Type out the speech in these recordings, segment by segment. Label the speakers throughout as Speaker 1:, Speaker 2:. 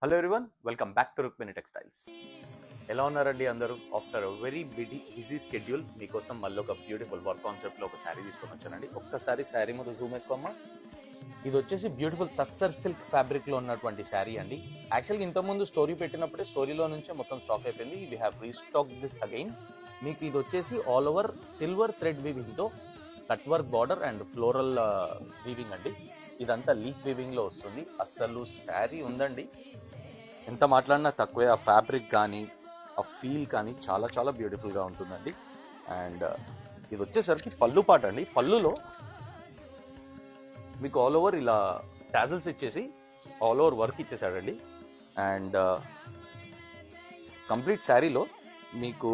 Speaker 1: Hello everyone, welcome back to Rukmini textiles. ఎలా ఉన్నారండి అందరూ? ఆఫ్టర్ వెరీ బిజీ స్కెడ్యూల్ మీకోసం మళ్ళీ ఒక బ్యూటిఫుల్ వర్క్ కాన్సెప్ట్లో ఒక శారీ తీసుకొని వచ్చానండి. ఒక్కసారి శారీ ముందు జూమ్ వేసుకోమ్మా. ఇది వచ్చేసి బ్యూటిఫుల్ టస్సర్ సిల్క్ ఫ్యాబ్రిక్లో ఉన్నటువంటి శారీ అండి. యాక్చువల్గా ఇంతకుముందు స్టోరీ పెట్టినప్పుడే స్టోరీలో నుంచే మొత్తం స్టాక్ అయిపోయింది. We have restock this again. మీకు ఇది వచ్చేసి ఆల్ ఓవర్ సిల్వర్ థ్రెడ్ వీవింగ్తో cut work border and floral weaving అండి. ఇదంతా లీఫ్ వీవింగ్లో వస్తుంది. అసలు శారీ ఉందండి, ఎంత మాట్లాడినా తక్కువే. ఆ ఫ్యాబ్రిక్ కానీ ఆ ఫీల్ కానీ చాలా చాలా బ్యూటిఫుల్గా ఉంటుందండి. అండ్ ఇది వచ్చేసరికి పళ్ళు పాట అండి. పళ్ళులో మీకు ఆల్ ఓవర్ ఇలా టాజల్స్ ఇచ్చేసి ఆల్ ఓవర్ వర్క్ ఇచ్చేసాడండి. అండ్ కంప్లీట్ శారీలో మీకు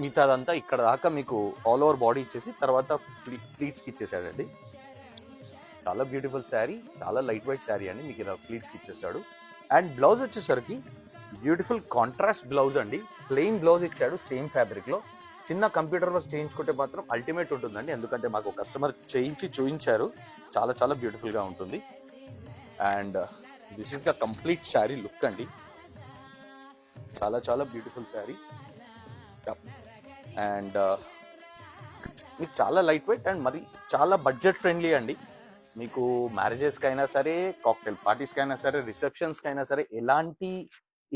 Speaker 1: మిగతాదంతా ఇక్కడ దాకా మీకు ఆల్ ఓవర్ బాడీ ఇచ్చేసి తర్వాత ప్లీట్స్కి ఇచ్చేసాడండి. చాలా బ్యూటిఫుల్ శారీ, చాలా లైట్ వెయిట్ శారీ అండి. మీకు ఇలా ప్లీట్స్కి ఇచ్చేసాడు. అండ్ బ్లౌజ్ వచ్చేసరికి బ్యూటిఫుల్ కాంట్రాస్ట్ బ్లౌజ్ అండి. ప్లెయిన్ బ్లౌజ్ ఇచ్చాడు సేమ్ ఫ్యాబ్రిక్లో. చిన్న కంప్యూటర్ వర్క్ చేయించుకుంటే మాత్రం అల్టిమేట్ ఉంటుందండి, ఎందుకంటే మాకు కస్టమర్ చేయించి చూయించారు. చాలా చాలా బ్యూటిఫుల్గా ఉంటుంది. And this is the complete sari look అండి. చాలా చాలా బ్యూటిఫుల్ శారీ. అండ్ మీకు చాలా లైట్ వెయిట్ అండ్ మరి చాలా బడ్జెట్ ఫ్రెండ్లీ అండి. మీకు మ్యారేజెస్కి అయినా సరే, కాక్టైల్ పార్టీస్కి అయినా సరే, రిసెప్షన్స్కి అయినా సరే, ఎలాంటి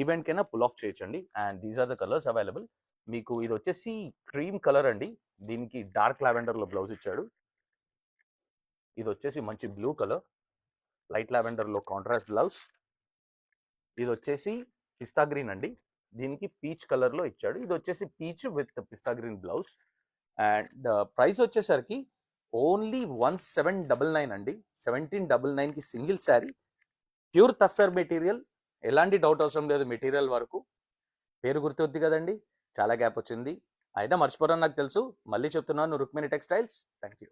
Speaker 1: ఈవెంట్కైనా పుల్ ఆఫ్ చేయొచ్చండి. And these are the colours available. మీకు ఇది వచ్చేసి క్రీమ్ కలర్ అండి. దీనికి డార్క్ లావెండర్లో బ్లౌజ్ ఇచ్చాడు. ఇది వచ్చేసి మంచి బ్లూ కలర్, లైట్ లావెండర్లో కాంట్రాస్ట్ బ్లౌజ్. ఇది వచ్చేసి పిస్తా గ్రీన్ అండి. దీనికి పీచ్ కలర్లో ఇచ్చాడు. ఇది వచ్చేసి పీచ్ విత్ పిస్తా గ్రీన్ బ్లౌజ్. అండ్ ప్రైస్ వచ్చేసరికి ఓన్లీ 1799 అండి. 1799కి single sari, pure tussar material. ఎలాంటి డౌట్ అవసరం లేదు మెటీరియల్ వరకు. పేరు గుర్తుంది కదండి, చాలా గ్యాప్ వచ్చింది. అయినా మర్చిపోరని నాకు తెలుసు. మళ్ళీ చెప్తున్నాను, రుక్మిణి టెక్స్టైల్స్. Thank you.